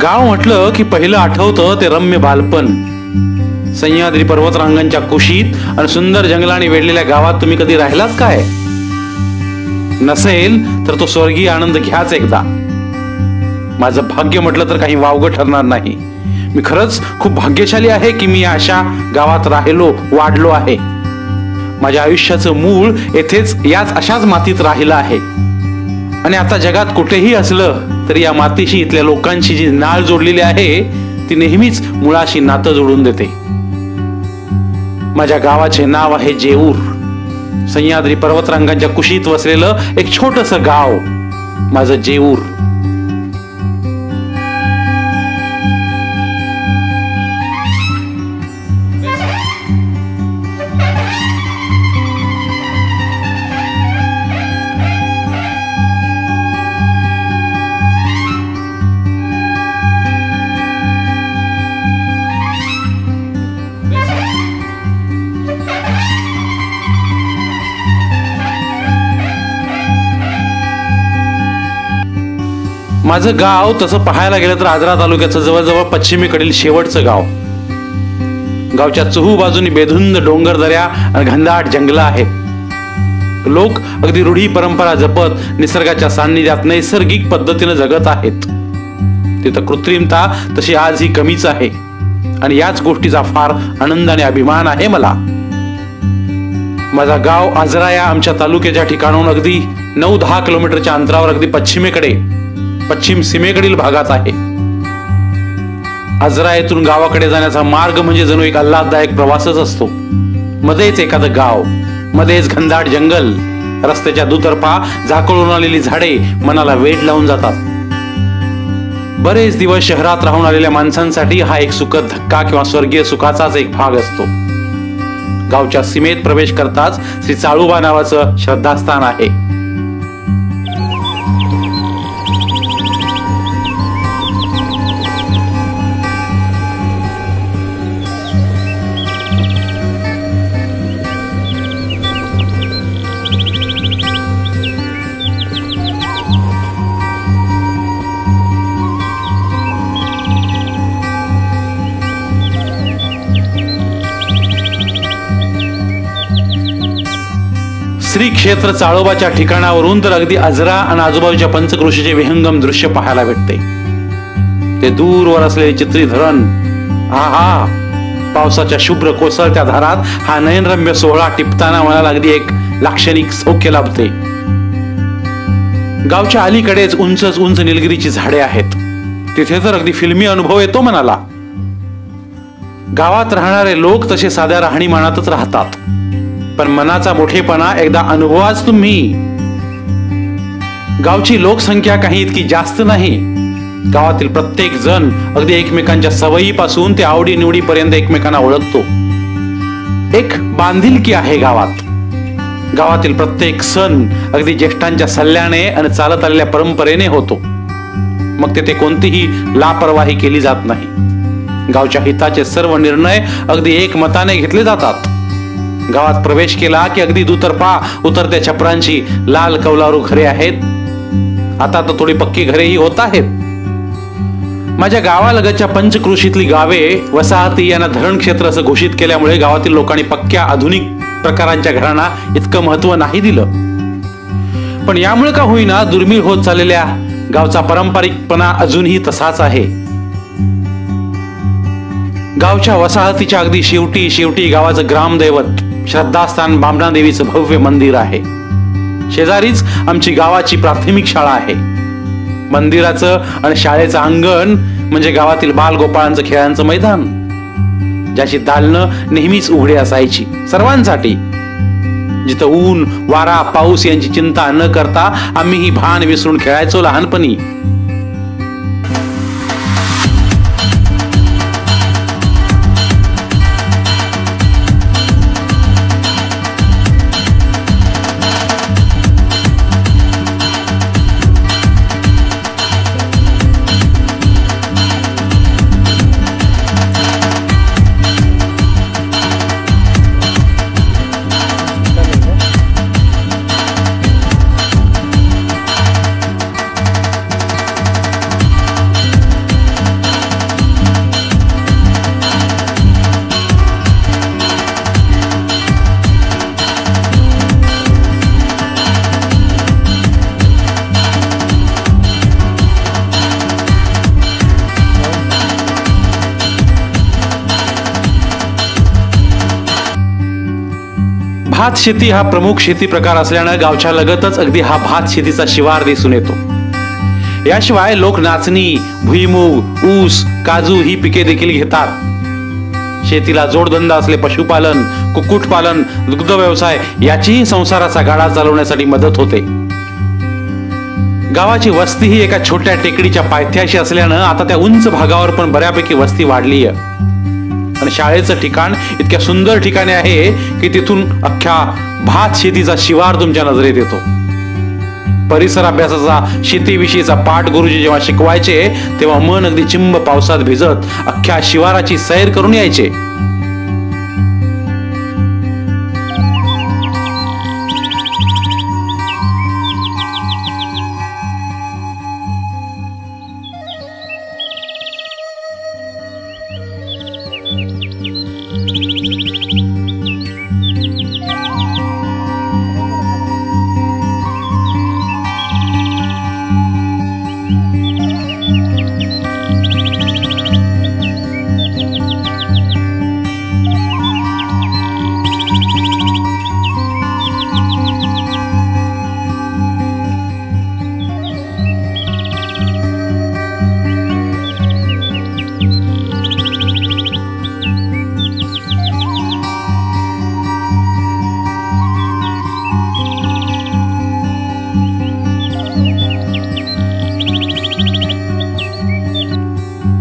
गाव म्हटलं की पहिलं आठवतं ते रम्य बालपण. सह्याद्री पर्वतरांगांच्या कुशीत आणि सुंदर जंगलाने वेढलेल्या गावात तुम्ही कधी राहिलात काय? नसेल तर तो स्वर्गीय आनंद घ्याच एकदा. माझं भाग्य म्हटलं तर काही वावगं ठरणार नाही. मी खरंच खूप भाग्यशाली आहे की मी अशा गावात राहिलो, वाढलो आहे. माझ्या आयुष्याचं मूळ येथेच याच अशाच मातीत राहिलं आहे. आणि आता जगात कुठेही असलं तरी या मातीशी, इथल्या लोकांशी जी नाळ जोडलेली आहे ती नेहमीच मुळाशी नातं जोडून देते. माझ्या गावाचे नाव आहे जेऊर. सह्याद्री पर्वतरांगांच्या कुशीत वसलेलं एक छोटंसं गाव माझं जेऊर. माझं गाव तसं पाहायला गेलं तर आजरा तालुक्याचं जवळजवळ पश्चिमेकडील शेवटचं गाव. गावच्या चहू बाजूनी बेधुंद डोंगर दऱ्या आणि घनदाट जंगलं आहेत. लोक अगदी रूढी परंपरा जपत निसर्गाच्या सान्निध्यात नैसर्गिक पद्धतीने जगत आहेत. तिथं कृत्रिमता तशी आजही कमीच आहे आणि याच गोष्टीचा फार आनंद आणि अभिमान आहे मला. माझा गाव आजरा या आमच्या तालुक्याच्या ठिकाणाहून अगदी 9-10 किलोमीटरच्या अंतरावर अगदी पश्चिम सीमेकडील भागात आहे. आजरा येथून गावाकडे जाण्याचा मार्ग म्हणजे जणू एक आल्हाददायक प्रवासच असतो. मध्येच एखादं गाव, मध्येच घनदाट जंगल, रस्त्याच्या दुतर्फा झाकळून आलेली झाडे मनाला वेध लावून जातात. बरेच दिवस शहरात राहून आलेल्या माणसांसाठी हा एक सुखद धक्का किंवा स्वर्गीय सुखाचाच एक भाग असतो. गावच्या सीमेत प्रवेश करताच श्री चाळोबा नावाचं श्रद्धास्थान आहे. श्री क्षेत्र चाळोबाच्या ठिकाणावरून तर अगदी आजरा आणि आजूबाजूच्या पंचक्रोशीचे विहंगम दृश्य पाहायला भेटते. ते दूरवर असलेले चित्री धरण, पावसाच्या शुभ्र कोसळत्या धारात हा नयनरम्य सोहळा टिपताना मनाला अगदी एक लाक्षणिक सौख्य लाभते. गावच्या अलीकडेच उंच निलगिरीची झाडे आहेत. तिथे तर अगदी फिल्मी अनुभव येतो मनाला. गावात राहणारे लोक तसे साध्या राहणीमानातच राहतात, पण मनाचा मोठेपणा एकदा अनुभवाच तुम्ही. गावची लोकसंख्या काही इतकी जास्त नाही. गावातील प्रत्येक जण अगदी एकमेकांच्या सवयीपासून ते आवडी निवडी पर्यंत एकमेकांना ओळखतो. एक बांधिलकी आहे गावात. गावातील प्रत्येक सण अगदी ज्येष्ठांच्या सल्ल्याने आणि चालत आलेल्या परंपरेने होतो. मग तेथे कोणतीही लापरवाही केली जात नाही. गावच्या हिताचे सर्व निर्णय अगदी एकमताने घेतले जातात. गावात प्रवेश केला की अगदी दुतर्फा उतरत्या छपरांची लाल कौलारू घरे आहेत. आता तर थोडी पक्की घरेही होत आहेत. माझ्या गावालगतच्या पंचक्रोशीतली गावे, वसाहती यांना धरण क्षेत्र असं घोषित केल्यामुळे गावातील लोकांनी पक्क्या आधुनिक प्रकारांच्या घरांना इतकं महत्व नाही दिलं. पण यामुळे का होईना दुर्मिळ होत चाललेल्या गावचा पारंपरिकपणा अजूनही तसाच आहे. गावच्या वसाहतीच्या अगदी शेवटी गावाचं ग्रामदैवत श्रद्धास्थान बामणा देवीचं भव्य मंदिर आहे. शेजारीच आमची गावाची प्राथमिक शाळा आहे. मंदिराचं आणि शाळेचं अंगण म्हणजे गावातील बालगोपाळांचं खेळांचं मैदान, ज्याची दालनं नेहमीच उघडी असायची सर्वांसाठी. जिथं ऊन, वारा, पाऊस यांची चिंता न करता आम्ही ही भान विसरून खेळायचो लहानपणी. भात शेती हा प्रमुख शेती प्रकार असल्यानं गावच्या लगतच अगदी हा भात शेतीचा शिवार दिसून येतो. याशिवाय लोक नाचणी, भुईमूग, ऊस, काजू ही पिके देखील घेतात. शेतीला जोडधंदा असले पशुपालन, कुक्कुटपालन, दुग्ध व्यवसाय याचीही संसाराचा गाडा चालवण्यासाठी मदत होते. गावाची वस्ती ही एका छोट्या टेकडीच्या पायथ्याशी असल्यानं आता त्या उंच भागावर पण बऱ्यापैकी वस्ती वाढली आहे. आणि शाळेचं ठिकाण इतक्या सुंदर ठिकाणी आहे की तिथून अख्ख्या भात शेतीचा शिवार तुमच्या नजरेत येतो. परिसर अभ्यासाचा, शेतीविषयीचा पाठ गुरुजी जेव्हा शिकवायचे तेव्हा मन अगदी चिंब पावसात भिजत अख्ख्या शिवाराची सैर करून यायचे.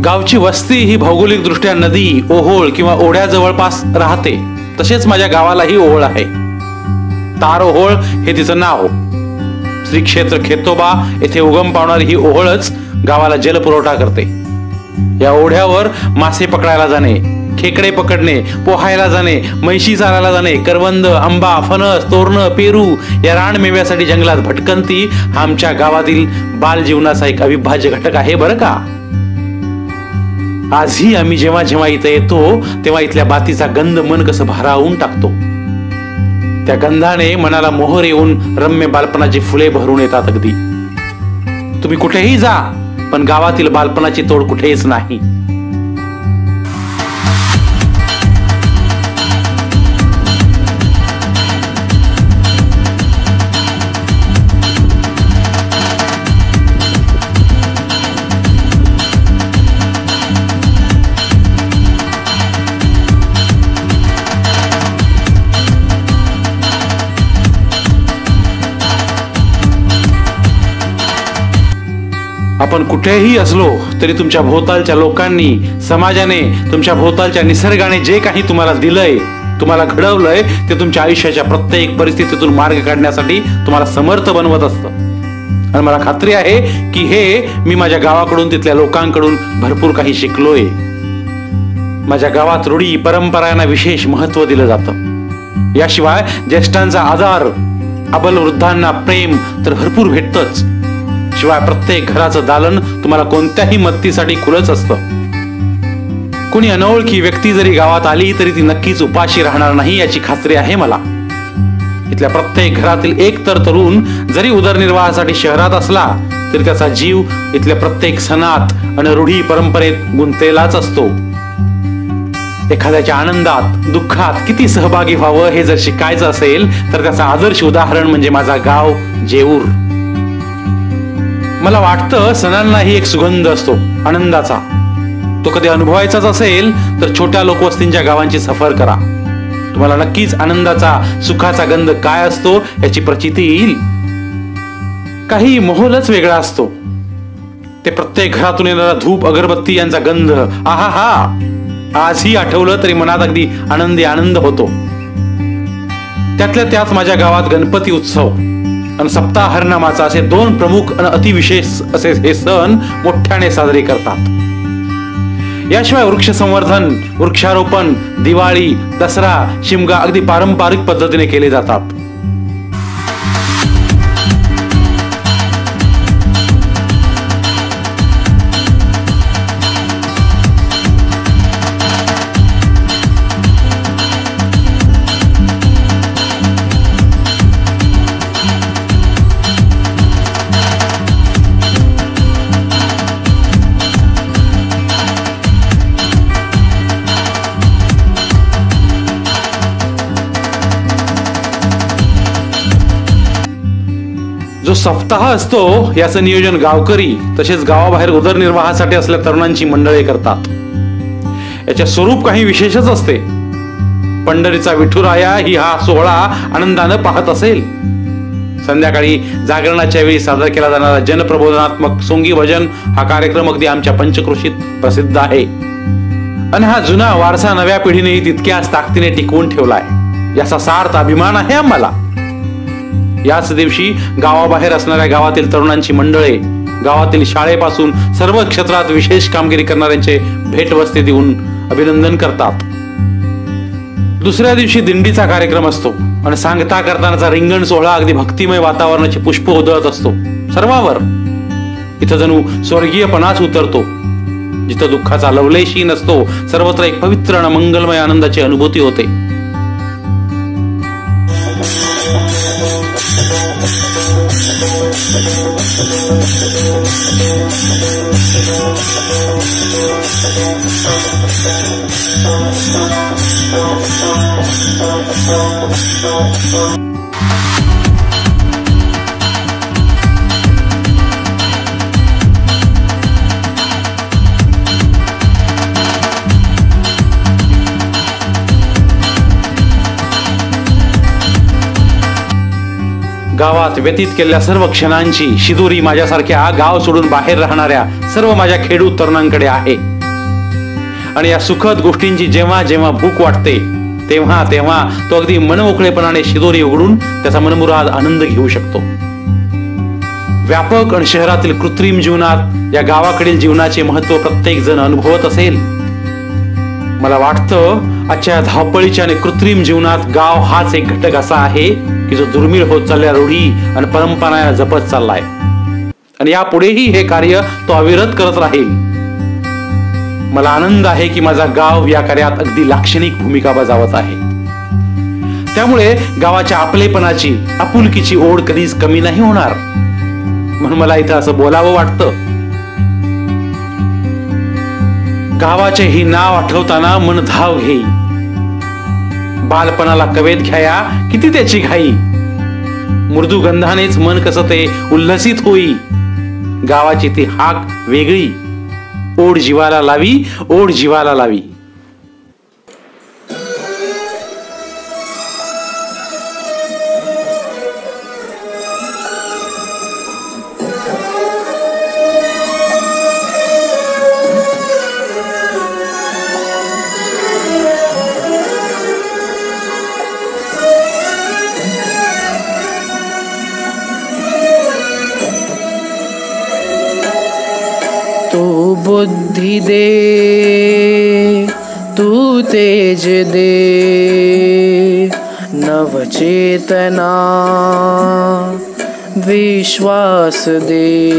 गावची वस्ती ही भौगोलिक दृष्ट्या नदी, ओहोळ किंवा ओढ्या जवळपास राहते. तसेच माझ्या गावालाही ओहोळ आहे. तार ओहोळ हे तिचं नाव. श्री क्षेत्र खेतोबा येथे उगम पावणारी ही ओहोळच गावाला जलपुरवठा करते. या ओढ्यावर मासे पकडायला जाणे, खेकडे पकडणे, पोहायला जाणे, म्हैशी चारायला जाणे, करवंद, आंबा, फणस, तोरण, पेरू या रानमेव्यासाठी जंगलात भटकंती हा आमच्या गावातील बाल जीवनाचा एक अविभाज्य घटक आहे बरं का. आजही आम्ही जेव्हा जेव्हा इथे येतो तेव्हा इथल्या बातीचा गंध मन कसं भारावून टाकतो. त्या गंधाने मनाला मोहर येऊन रम्य बालपणाची फुले भरून येतात. अगदी तुम्ही कुठेही जा पण गावातील बालपणाची तोड कुठेच नाही. आपण कुठेही असलो तरी तुमच्या भोवतालच्या लोकांनी, समाजाने, तुमच्या भोवतालच्या निसर्गाने जे काही तुम्हाला दिलंय, तुम्हाला घडवलंय ते तुमच्या आयुष्याच्या प्रत्येक परिस्थितीतून मार्ग काढण्यासाठी तुम्हाला समर्थ बनवत असतं. आणि मला खात्री आहे की हे मी माझ्या गावाकडून, तिथल्या लोकांकडून भरपूर काही शिकलोय. माझ्या गावात रूढी, परंपरांना विशेष महत्व दिलं जातं. याशिवाय ज्येष्ठांचा आदर, अबल वृद्धांना प्रेम तर भरपूर भेटतच. शिवाय प्रत्येक घराचं दालन तुम्हाला कोणत्याही मदतीसाठी खुलच असतं. कोणी अनोळखी व्यक्ती जरी गावात आली तरी ती नक्कीच उपाशी राहणार नाही याची खात्री आहे मला. इथल्या प्रत्येक घरातील एक तर तरुण जरी उदरनिर्वाहासाठी शहरात असला तरी त्याचा जीव इथल्या प्रत्येक सणात आणि रूढी परंपरेत गुंतलेलाच असतो. एखाद्याच्या आनंदात, दुःखात किती सहभागी व्हावं हे जर शिकायचं असेल तर त्याचं आदर्श उदाहरण म्हणजे माझा गाव जेऊर. मला वाटतं सणांनाही एक सुगंध असतो आनंदाचा. तो कधी अनुभवायचाच असेल तर छोट्या लोकवस्तींच्या गावांची सफर करा. तुम्हाला नक्कीच आनंदाचा, सुखाचा गंध काय असतो याची प्रचिती येईल. काही माहोलच वेगळा असतो. ते प्रत्येक घरातून येणारा धूप, अगरबत्ती यांचा गंध, आहा हा, आजही आठवलं तरी मनात अगदी आनंदी आनंद होतो. त्यातल्या त्यात माझ्या गावात गणपती उत्सव आणि सप्ताहरनामाचा असे दोन प्रमुख आणि अतिविशेष असे हे सण मोठ्याने साजरे करतात. याशिवाय वृक्ष संवर्धन, वृक्षारोपण, दिवाळी, दसरा, शिमगा अगदी पारंपरिक पद्धतीने केले जातात. जो सप्ताह असतो याचं नियोजन गावकरी तसेच गावाबाहेर उदरनिर्वाहासाठी असलेल्या तरुणांची मंडळे करतात. याचे स्वरूप काही विशेषच असते. पंढरीचा विठुराया ही हा सोहळा आनंदानं पाहत असेल. संध्याकाळी जागरणाच्या वेळी सादर केला जाणारा जनप्रबोधनात्मक सोंगी भजन हा कार्यक्रम अगदी आमच्या पंचक्रोशीत प्रसिद्ध आहे. आणि हा जुना वारसा नव्या पिढीनेही तितक्याच ताकदीने टिकवून ठेवलाय, याचा सार्थ अभिमान आहे आम्हाला. याच दिवशी गावाबाहेर असणाऱ्या गावातील तरुणांची मंडळे गावातील शाळेपासून सर्व क्षेत्रात विशेष कामगिरी करणाऱ्यांचे भेटवस्ती देऊन अभिनंदन करतात. दुसऱ्या दिवशी दिंडीचा कार्यक्रम असतो आणि सांगता करतानाचा रिंगण सोहळा अगदी भक्तिमय वातावरणाचे पुष्प उधळत असतो सर्वांवर. इथं जणू स्वर्गीयपणाच उतरतो. जिथं दुःखाचा लवलेशही नसतो, सर्वत्र एक पवित्र आणि मंगलमय आनंदाची अनुभूती होते. गावात व्यतीत केलेल्या सर्व क्षणांची शिदोरी माझ्यासारख्या गाव सोडून बाहेर राहणाऱ्या सर्व माझ्या खेडूत तरुणांकडे आहे. आणि या सुखद गोष्टींची जेव्हा जेव्हा भूक वाटते तेव्हा तेव्हा तो अगदी मनमोकळेपणाने शिदोरी उघडून त्याचा मनमुराद आनंद घेऊ शकतो. व्यापक आणि शहरातील कृत्रिम जीवनात या गावाकडील जीवनाचे महत्व प्रत्येक जण अनुभवत असेल. मला वाटतं आजच्या धावपळीच्या आणि कृत्रिम जीवनात गाव हाच एक घटक असा आहे की जो दुर्मिळ होत चाललेल्या रूढी आणि परंपरा जपत चाललाय. आणि यापुढेही हे कार्य तो अविरत करत राहील. मला आनंद आहे की माझा गाव या कार्यात अगदी लाक्षणिक भूमिका बजावत आहे. त्यामुळे गावाच्या आपलेपणाची आपुलकीची ओढ कधीच कमी नाही होणार. म्हणून मला इथं असं बोलावं वाटतं. गावाचे ही नाव आठवताना मन धाव घेई. बालपणाला कवेत घ्याया किती त्याची घाई. मृदू गंधानेच मन कसं ते उल्हसित होई. गावाची ती हाक वेगळी. ओढ जीवाला लावी, ओढ जीवाला लावी. तू बुद्धि दे, तू तेज दे, नवचेतना विश्वास दे.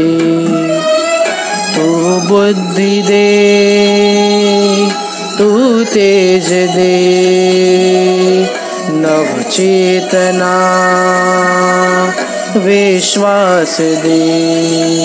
तू बुद्धि दे, तू तेज दे, नवचेतना विश्वास दे.